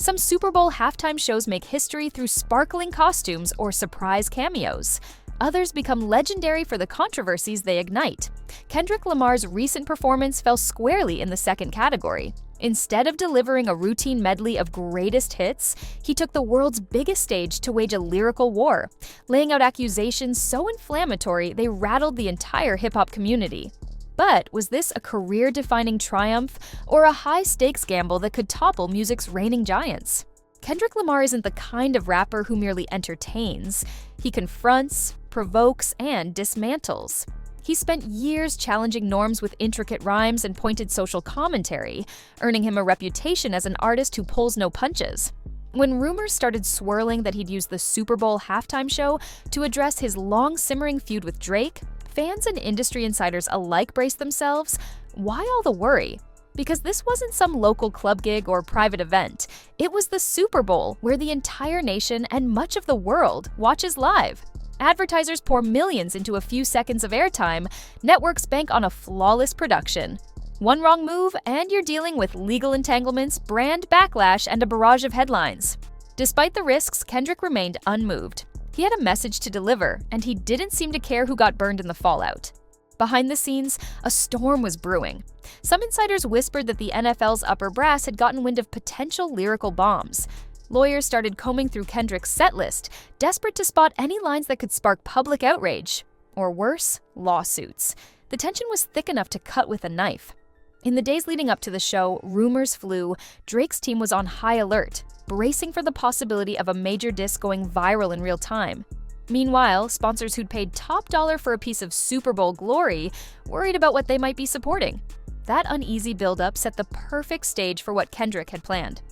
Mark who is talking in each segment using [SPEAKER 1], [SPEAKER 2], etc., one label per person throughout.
[SPEAKER 1] Some Super Bowl halftime shows make history through sparkling costumes or surprise cameos. Others become legendary for the controversies they ignite. Kendrick Lamar's recent performance fell squarely in the second category. Instead of delivering a routine medley of greatest hits, he took the world's biggest stage to wage a lyrical war, laying out accusations so inflammatory they rattled the entire hip-hop community. But was this a career-defining triumph or a high-stakes gamble that could topple music's reigning giants? Kendrick Lamar isn't the kind of rapper who merely entertains. He confronts, provokes, and dismantles. He spent years challenging norms with intricate rhymes and pointed social commentary, earning him a reputation as an artist who pulls no punches. When rumors started swirling that he'd use the Super Bowl halftime show to address his long-simmering feud with Drake, fans and industry insiders alike braced themselves. Why all the worry? Because this wasn't some local club gig or private event. It was the Super Bowl, where the entire nation and much of the world watches live. Advertisers pour millions into a few seconds of airtime. Networks bank on a flawless production. One wrong move, and you're dealing with legal entanglements, brand backlash, and a barrage of headlines. Despite the risks, Kendrick remained unmoved. He had a message to deliver, and he didn't seem to care who got burned in the fallout. Behind the scenes, a storm was brewing. Some insiders whispered that the NFL's upper brass had gotten wind of potential lyrical bombs. Lawyers started combing through Kendrick's setlist, desperate to spot any lines that could spark public outrage. Or worse, lawsuits. The tension was thick enough to cut with a knife. In the days leading up to the show, rumors flew. Drake's team was on high alert, bracing for the possibility of a major diss going viral in real time. Meanwhile, sponsors who'd paid top dollar for a piece of Super Bowl glory worried about what they might be supporting. That uneasy buildup set the perfect stage for what Kendrick had planned.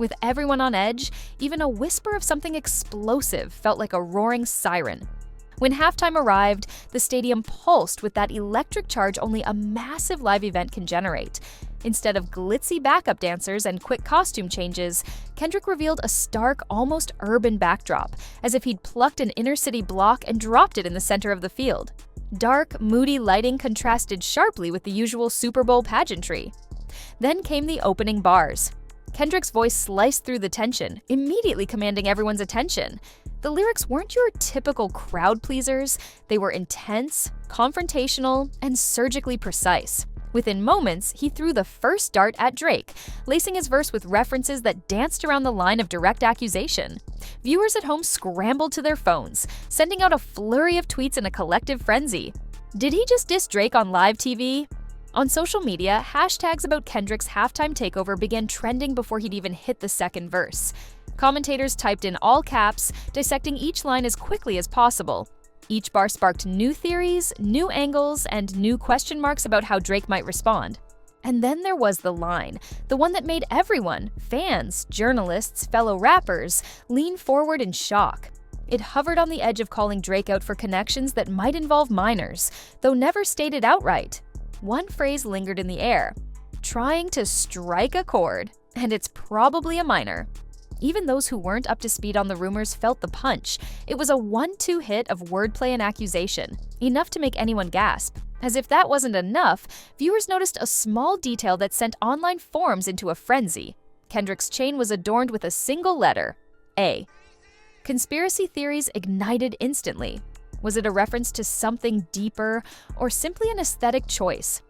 [SPEAKER 1] With everyone on edge, even a whisper of something explosive felt like a roaring siren. When halftime arrived, the stadium pulsed with that electric charge only a massive live event can generate. Instead of glitzy backup dancers and quick costume changes, Kendrick revealed a stark, almost urban backdrop, as if he'd plucked an inner-city block and dropped it in the center of the field. Dark, moody lighting contrasted sharply with the usual Super Bowl pageantry. Then came the opening bars. Kendrick's voice sliced through the tension, immediately commanding everyone's attention. The lyrics weren't your typical crowd pleasers. They were intense, confrontational, and surgically precise. Within moments, he threw the first dart at Drake, lacing his verse with references that danced around the line of direct accusation. Viewers at home scrambled to their phones, sending out a flurry of tweets in a collective frenzy. Did he just diss Drake on live TV? On social media, hashtags about Kendrick's halftime takeover began trending before he'd even hit the second verse. Commentators typed in all caps, dissecting each line as quickly as possible. Each bar sparked new theories, new angles, and new question marks about how Drake might respond. And then there was the line, the one that made everyone, fans, journalists, fellow rappers, lean forward in shock. It hovered on the edge of calling Drake out for connections that might involve minors, though never stated outright. One phrase lingered in the air, trying to strike a chord, and it's probably a minor. Even those who weren't up to speed on the rumors felt the punch. It was a 1-2 hit of wordplay and accusation, enough to make anyone gasp. As if that wasn't enough, viewers noticed a small detail that sent online forums into a frenzy. Kendrick's chain was adorned with a single letter, A. Conspiracy theories ignited instantly. Was it a reference to something deeper, or simply an aesthetic choice?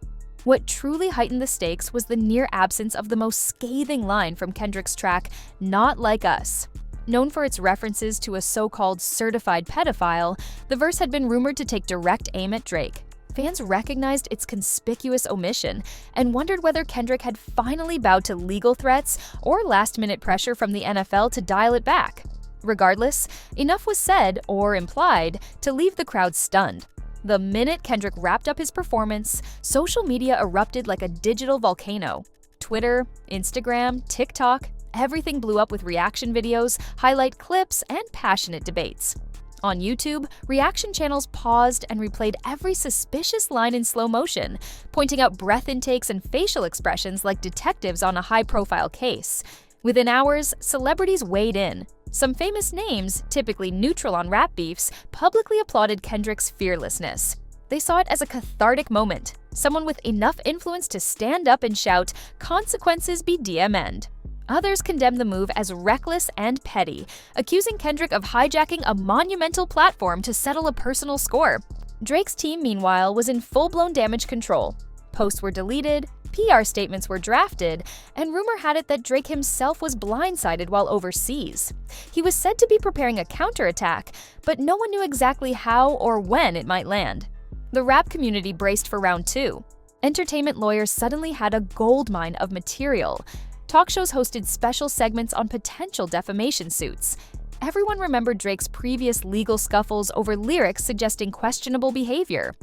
[SPEAKER 1] What truly heightened the stakes was the near absence of the most scathing line from Kendrick's track, Not Like Us. Known for its references to a so-called certified pedophile, the verse had been rumored to take direct aim at Drake. Fans recognized its conspicuous omission and wondered whether Kendrick had finally bowed to legal threats or last-minute pressure from the NFL to dial it back. Regardless, enough was said, or implied, to leave the crowd stunned. The minute Kendrick wrapped up his performance, social media erupted like a digital volcano. Twitter, Instagram, TikTok, everything blew up with reaction videos, highlight clips, and passionate debates. On YouTube, reaction channels paused and replayed every suspicious line in slow motion, pointing out breath intakes and facial expressions like detectives on a high-profile case. Within hours, celebrities weighed in. Some famous names, typically neutral on rap beefs, publicly applauded Kendrick's fearlessness. They saw it as a cathartic moment, someone with enough influence to stand up and shout, "Consequences be DMN'd." Others condemned the move as reckless and petty, accusing Kendrick of hijacking a monumental platform to settle a personal score. Drake's team, meanwhile, was in full-blown damage control. Posts were deleted, PR statements were drafted, and rumor had it that Drake himself was blindsided while overseas. He was said to be preparing a counterattack, but no one knew exactly how or when it might land. The rap community braced for round two. Entertainment lawyers suddenly had a goldmine of material. Talk shows hosted special segments on potential defamation suits. Everyone remembered Drake's previous legal scuffles over lyrics suggesting questionable behavior.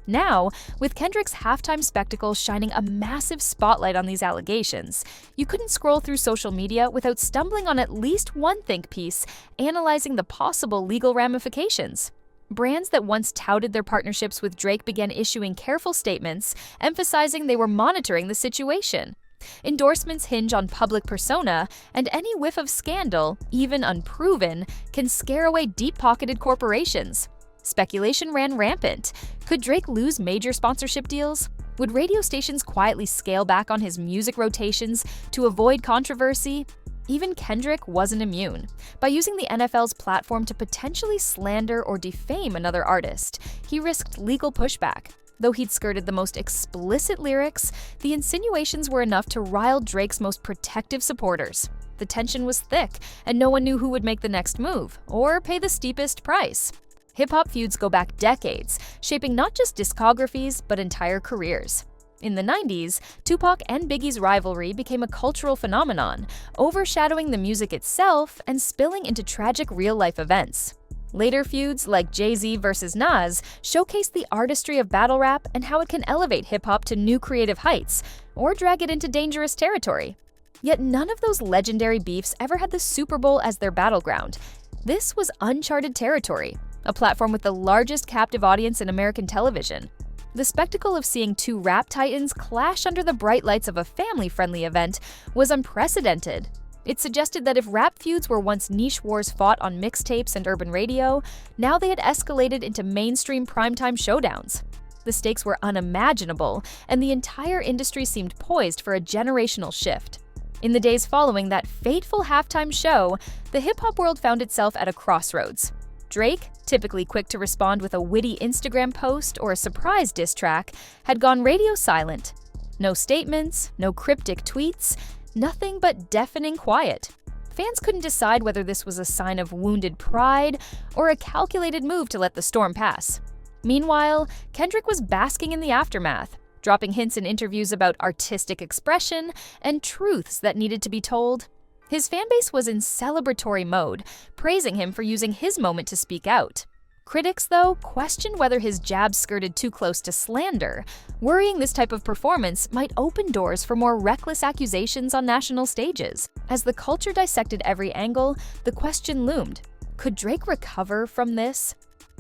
[SPEAKER 1] Now, with Kendrick's halftime spectacle shining a massive spotlight on these allegations, you couldn't scroll through social media without stumbling on at least one think piece analyzing the possible legal ramifications. Brands that once touted their partnerships with Drake began issuing careful statements, emphasizing they were monitoring the situation. Endorsements hinge on public persona, and any whiff of scandal, even unproven, can scare away deep-pocketed corporations. Speculation ran rampant. Could Drake lose major sponsorship deals? Would radio stations quietly scale back on his music rotations to avoid controversy? Even Kendrick wasn't immune. By using the NFL's platform to potentially slander or defame another artist, he risked legal pushback. Though he'd skirted the most explicit lyrics, the insinuations were enough to rile Drake's most protective supporters. The tension was thick, and no one knew who would make the next move or pay the steepest price. Hip-hop feuds go back decades, shaping not just discographies, but entire careers. In the 90s, Tupac and Biggie's rivalry became a cultural phenomenon, overshadowing the music itself and spilling into tragic real-life events. Later feuds, like Jay-Z versus Nas, showcased the artistry of battle rap and how it can elevate hip-hop to new creative heights, or drag it into dangerous territory. Yet none of those legendary beefs ever had the Super Bowl as their battleground. This was uncharted territory, a platform with the largest captive audience in American television. The spectacle of seeing two rap titans clash under the bright lights of a family-friendly event was unprecedented. It suggested that if rap feuds were once niche wars fought on mixtapes and urban radio, now they had escalated into mainstream primetime showdowns. The stakes were unimaginable, and the entire industry seemed poised for a generational shift. In the days following that fateful halftime show, the hip-hop world found itself at a crossroads. Drake, typically quick to respond with a witty Instagram post or a surprise diss track, had gone radio silent. No statements, no cryptic tweets, nothing but deafening quiet. Fans couldn't decide whether this was a sign of wounded pride or a calculated move to let the storm pass. Meanwhile, Kendrick was basking in the aftermath, dropping hints in interviews about artistic expression and truths that needed to be told. His fanbase was in celebratory mode, praising him for using his moment to speak out. Critics, though, questioned whether his jabs skirted too close to slander, worrying this type of performance might open doors for more reckless accusations on national stages. As the culture dissected every angle, the question loomed: could Drake recover from this?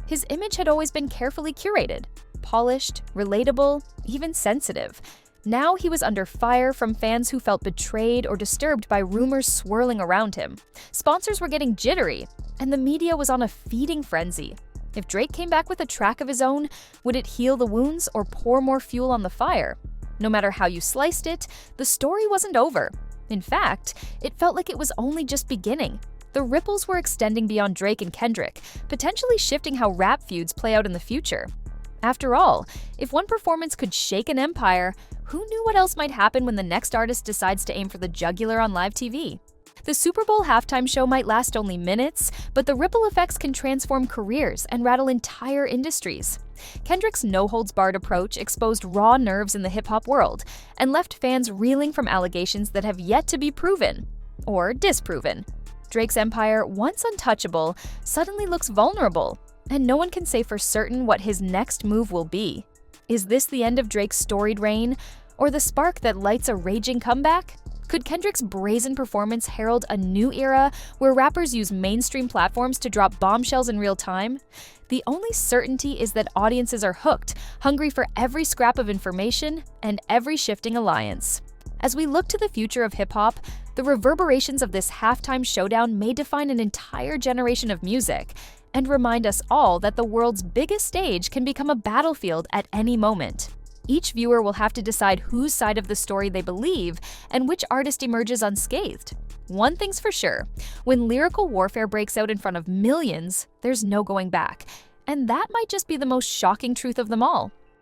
[SPEAKER 1] His image had always been carefully curated, polished, relatable, even sensitive. Now he was under fire from fans who felt betrayed or disturbed by rumors swirling around him. Sponsors were getting jittery, and the media was on a feeding frenzy. If Drake came back with a track of his own, would it heal the wounds or pour more fuel on the fire? No matter how you sliced it, the story wasn't over. In fact, it felt like it was only just beginning. The ripples were extending beyond Drake and Kendrick, potentially shifting how rap feuds play out in the future. After all, if one performance could shake an empire, who knew what else might happen when the next artist decides to aim for the jugular on live TV? The Super Bowl halftime show might last only minutes, but the ripple effects can transform careers and rattle entire industries. Kendrick's no-holds-barred approach exposed raw nerves in the hip-hop world and left fans reeling from allegations that have yet to be proven or disproven. Drake's empire, once untouchable, suddenly looks vulnerable, and no one can say for certain what his next move will be. Is this the end of Drake's storied reign, or the spark that lights a raging comeback? Could Kendrick's brazen performance herald a new era where rappers use mainstream platforms to drop bombshells in real time? The only certainty is that audiences are hooked, hungry for every scrap of information and every shifting alliance. As we look to the future of hip-hop, the reverberations of this halftime showdown may define an entire generation of music and remind us all that the world's biggest stage can become a battlefield at any moment. Each viewer will have to decide whose side of the story they believe and which artist emerges unscathed. One thing's for sure, when lyrical warfare breaks out in front of millions, there's no going back. And that might just be the most shocking truth of them all.